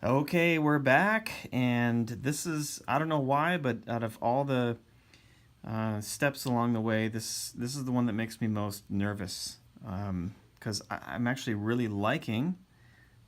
Okay, we're back, and this is, I don't know why, but out of all the steps along the way, this is the one that makes me most nervous, because I'm actually really liking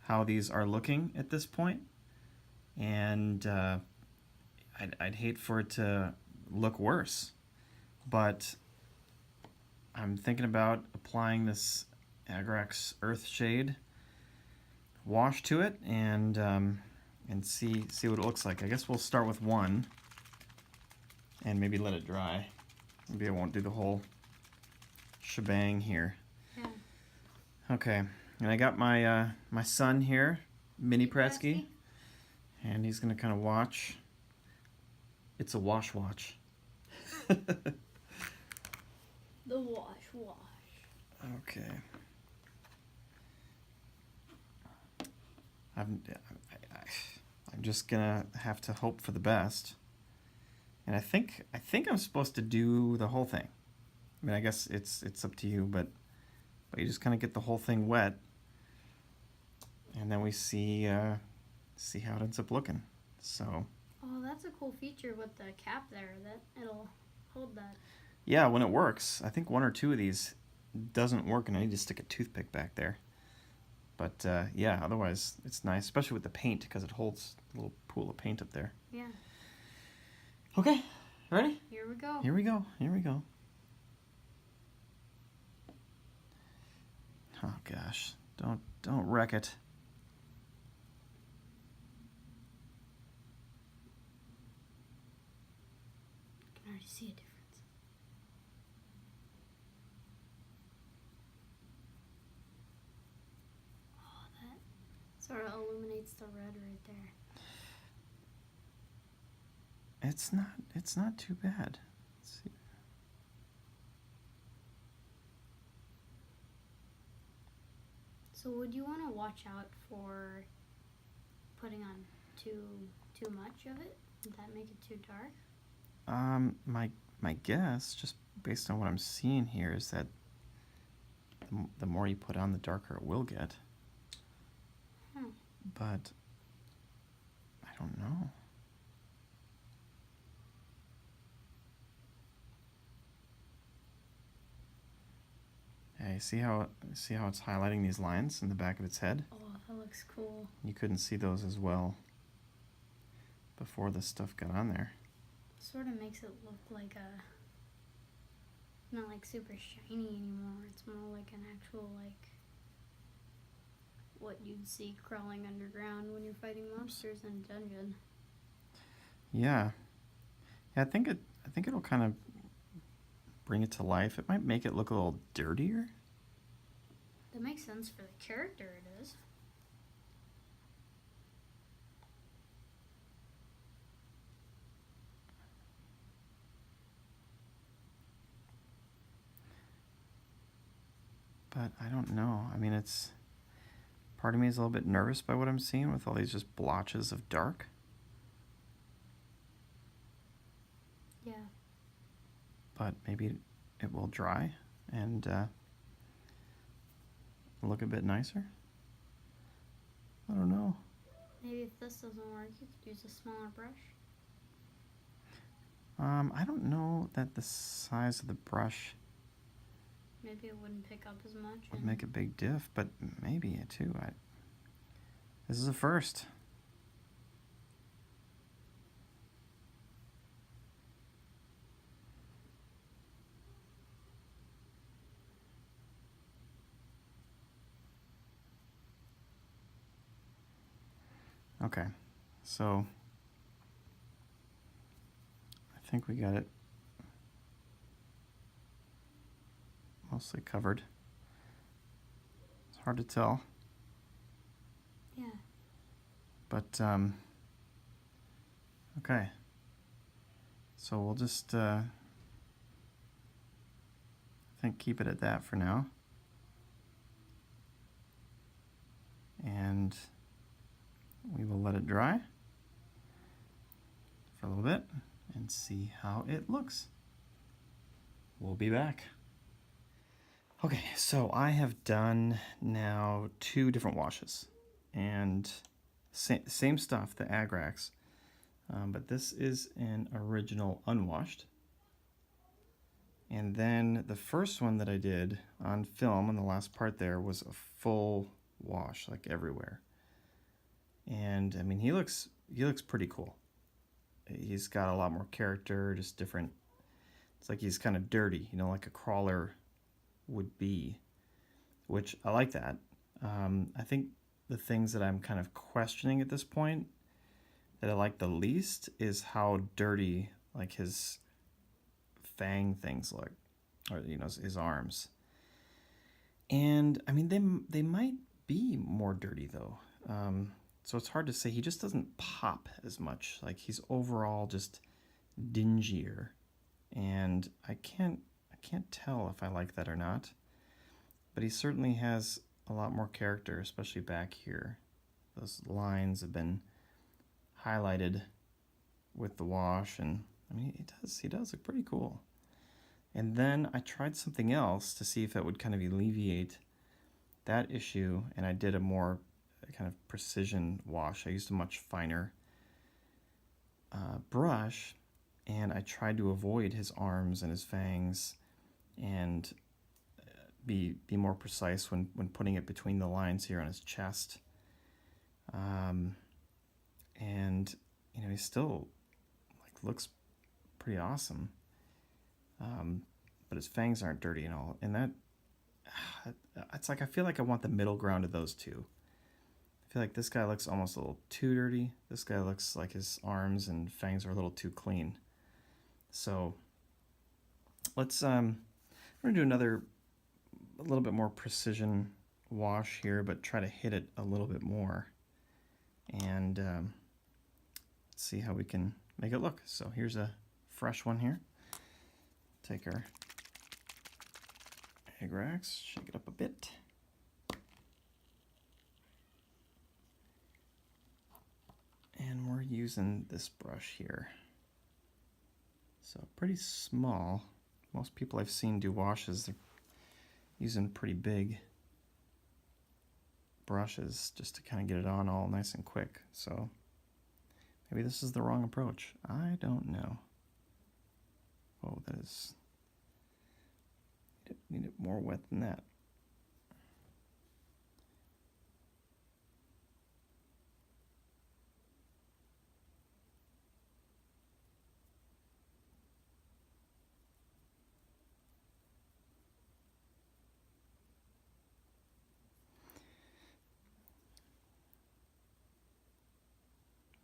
how these are looking at this point, and I'd hate for it to look worse, but I'm thinking about applying this Agrax Earth Shade wash to it and see what it looks like. I guess we'll start with one and maybe let it dry. Maybe I won't do the whole shebang here. Yeah. Okay, and I got my my son here, Mini Prattski, and he's gonna kind of watch. It's a wash. The wash. Okay. I'm just gonna have to hope for the best, and I think I'm supposed to do the whole thing. I mean, I guess it's up to you, but you just kind of get the whole thing wet, and then we see how it ends up looking. So. Oh, that's a cool feature with the cap there. That it'll hold that. Yeah, when it works. I think one or two of these doesn't work, and I need to stick a toothpick back there. But yeah, otherwise it's nice, especially with the paint, because it holds a little pool of paint up there. Yeah. Okay, ready? Here we go. Here we go. Here we go. Oh gosh, don't wreck it. I can already see a difference. Sort of illuminates the red right there. It's not too bad. Let's see. So would you want to watch out for putting on too much of it? Would that make it too dark? My guess, just based on what I'm seeing here, is that the more you put on, the darker it will get. But I don't know. Hey, see how it's highlighting these lines in the back of its head? Oh, that looks cool. You couldn't see those as well before the stuff got on there. Sort of makes it look like not like super shiny anymore. It's more like an actual what you'd see crawling underground when you're fighting monsters in a dungeon. Yeah. I think it'll kind of bring it to life. It might make it look a little dirtier. That makes sense for the character it is. But I don't know. I mean, part of me is a little bit nervous by what I'm seeing with all these just blotches of dark. Yeah. But maybe it will dry and look a bit nicer. I don't know. Maybe if this doesn't work, you could use a smaller brush. I don't know that the size of the brush Maybe it wouldn't pick up as much. would make a big diff, but maybe too. This is a first. Okay, so I think we got it mostly covered. It's hard to tell. Yeah. But, okay. So we'll just, I think keep it at that for now. And we will let it dry for a little bit and see how it looks. We'll be back. Okay, so I have done now 2 different washes, and same stuff, the Agrax, but this is an original unwashed. And then the first one that I did on film, in the last part there, was a full wash, like everywhere. And I mean, he looks pretty cool. He's got a lot more character, just different. It's like he's kind of dirty, you know, like a crawler would be, which I like that. I think the things that I'm kind of questioning at this point that I like the least is how dirty like his fang things look, or you know, his arms. And I mean, they might be more dirty though. So it's hard to say. He just doesn't pop as much. Like he's overall just dingier, and I can't tell if I like that or not. But he certainly has a lot more character, especially back here. Those lines have been highlighted with the wash, and I mean, he does look pretty cool. And then I tried something else to see if it would kind of alleviate that issue, and I did a more kind of precision wash. I used a much finer brush, and I tried to avoid his arms and his fangs, and be more precise when putting it between the lines here on his chest. And you know, he still like looks pretty awesome. But his fangs aren't dirty and all, and that it's like I feel like I want the middle ground of those two. I feel like this guy looks almost a little too dirty. This guy looks like his arms and fangs are a little too clean. So let's we're gonna do another a little bit more precision wash here, but try to hit it a little bit more, and see how we can make it look. So here's a fresh one here. Take our Agrax, shake it up a bit. And we're using this brush here. So pretty small. Most people I've seen do washes, they're using pretty big brushes just to kind of get it on all nice and quick. So maybe this is the wrong approach. I don't know. Oh, that is... Need it more wet than that.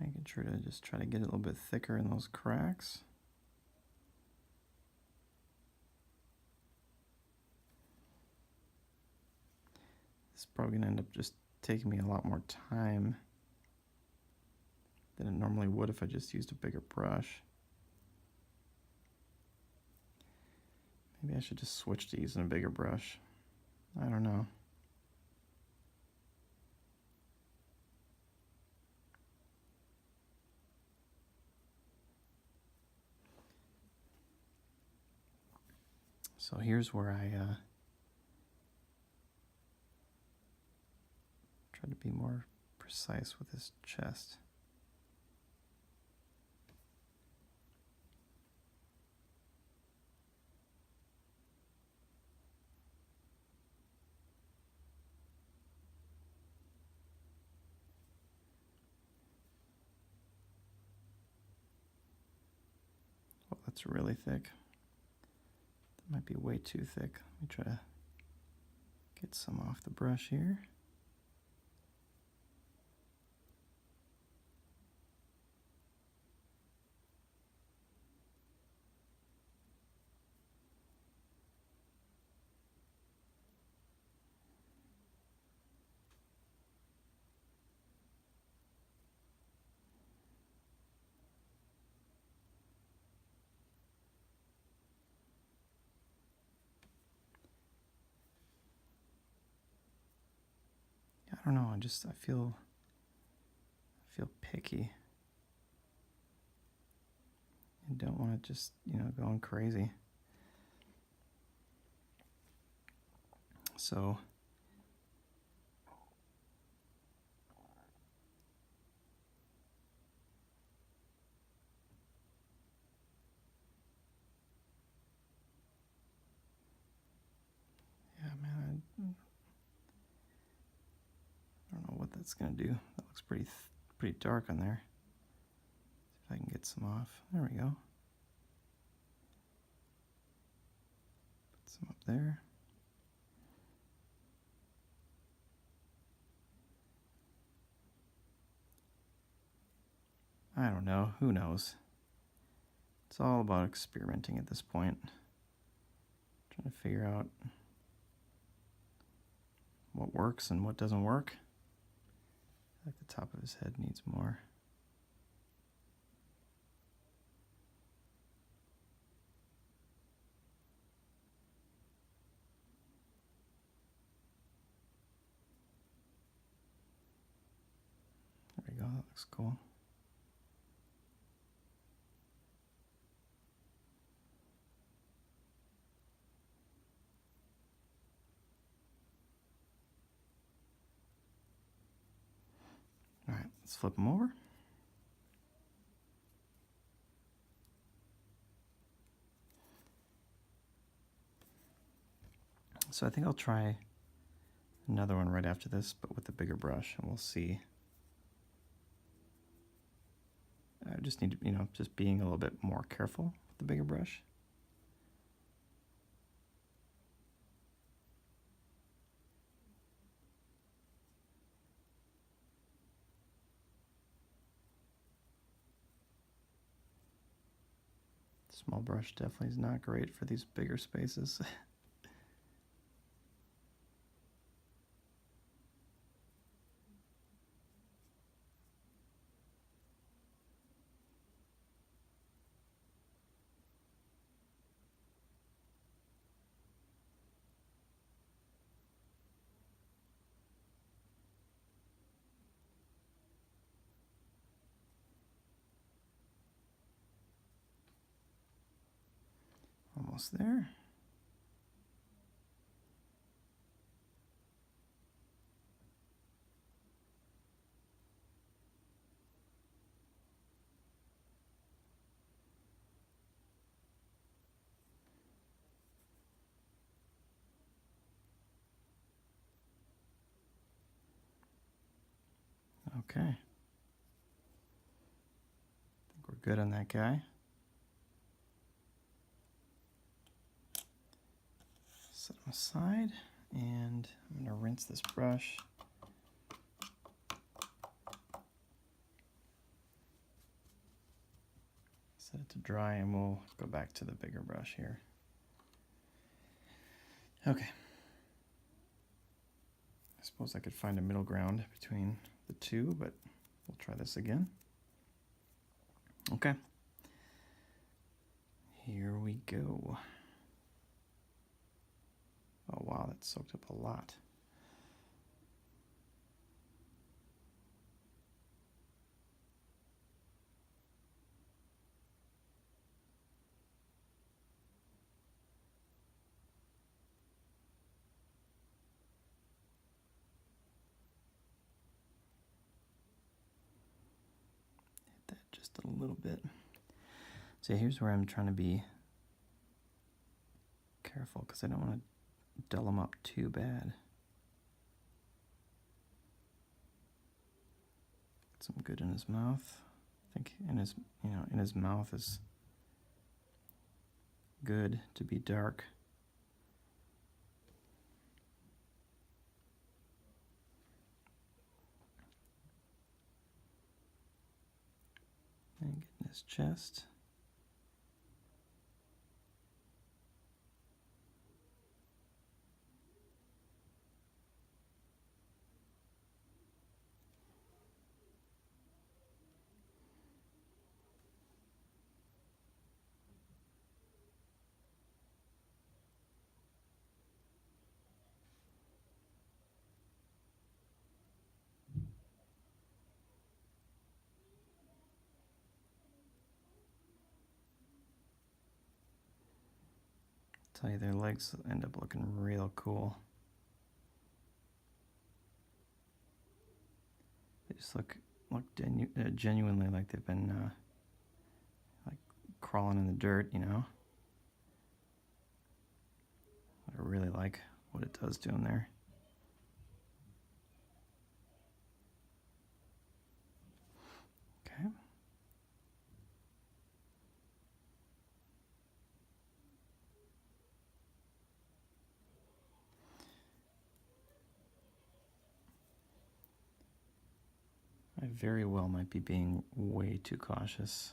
Making sure to just try to get it a little bit thicker in those cracks. This is probably going to end up just taking me a lot more time than it normally would if I just used a bigger brush. Maybe I should just switch to using a bigger brush. I don't know. So here's where I try to be more precise with his chest. Oh, that's really thick. That might be way too thick. Let me try to get some off the brush here. I don't know, I feel picky. I don't want to just, you know, going crazy. So that's gonna do. That looks pretty dark on there. See if I can get some off. There we go. Put some up there. I don't know. Who knows? It's all about experimenting at this point. Trying to figure out what works and what doesn't work. I think the top of his head needs more. There we go, that looks cool. All right, let's flip them over. So I think I'll try another one right after this, but with a bigger brush, and we'll see. I just need to, just being a little bit more careful with the bigger brush. Small brush definitely is not great for these bigger spaces. Almost there. Okay. I think we're good on that guy. Set him aside, and I'm going to rinse this brush. Set it to dry, and we'll go back to the bigger brush here. Okay. I suppose I could find a middle ground between the two, but we'll try this again. Okay. Here we go. Oh wow, that soaked up a lot. Hit that just a little bit. So here's where I'm trying to be careful because I don't want to dull him up too bad. Get some good in his mouth. I think in his mouth is good to be dark. And get in his chest. Tell you, their legs end up looking real cool. They just look genuinely like they've been like crawling in the dirt, I really like what it does to them there. I very well might be being way too cautious.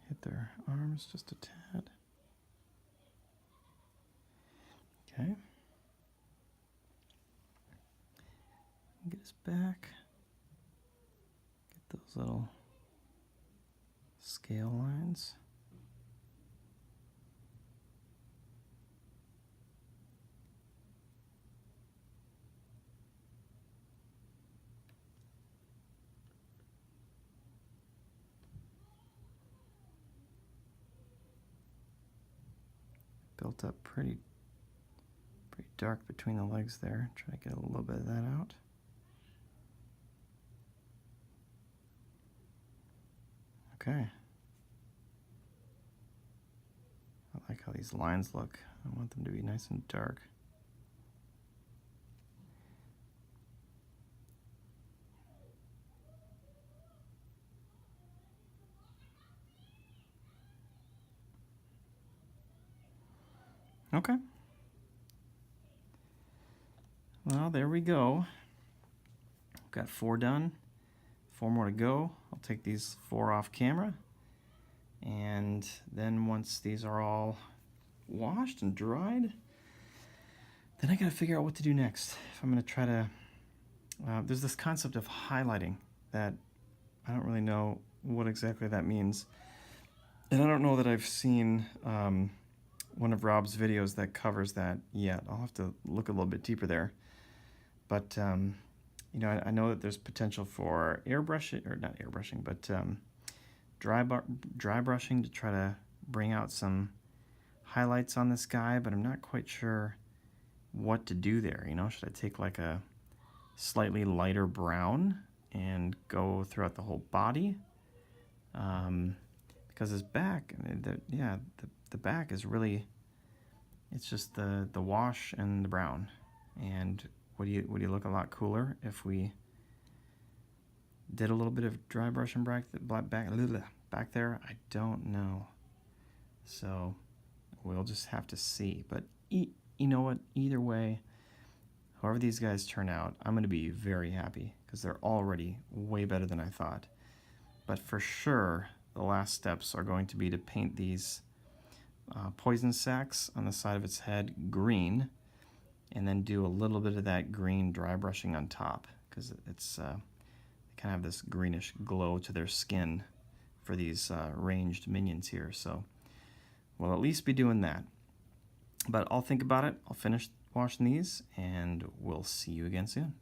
Hit their arms just a tad. Okay. Get his back. Get those little scale lines. Built up pretty dark between the legs there. Try to get a little bit of that out. Okay. I like how these lines look. I want them to be nice and dark. Okay. Well, there we go. Got 4 done. 4 more to go. I'll take these 4 off camera. And then once these are all washed and dried, then I gotta figure out what to do next. If I'm gonna try to, there's this concept of highlighting that I don't really know what exactly that means. And I don't know that I've seen one of Rob's videos that covers that yet. I'll have to look a little bit deeper there. But, you know, I know that there's potential for airbrushing, or not airbrushing, but dry brushing to try to bring out some highlights on this guy, but I'm not quite sure what to do there. You know, should I take like a slightly lighter brown and go throughout the whole body? Because his back, the back is really, it's just the wash and the brown. And would you look a lot cooler if we did a little bit of dry brushing back there? I don't know. So we'll just have to see. But you know what? Either way, however these guys turn out, I'm going to be very happy because they're already way better than I thought. But for sure, the last steps are going to be to paint these poison sacs on the side of its head green, and then do a little bit of that green dry brushing on top, because it's they kind of have this greenish glow to their skin for these ranged minions here. So we'll at least be doing that. But I'll think about it. I'll finish washing these, and we'll see you again soon.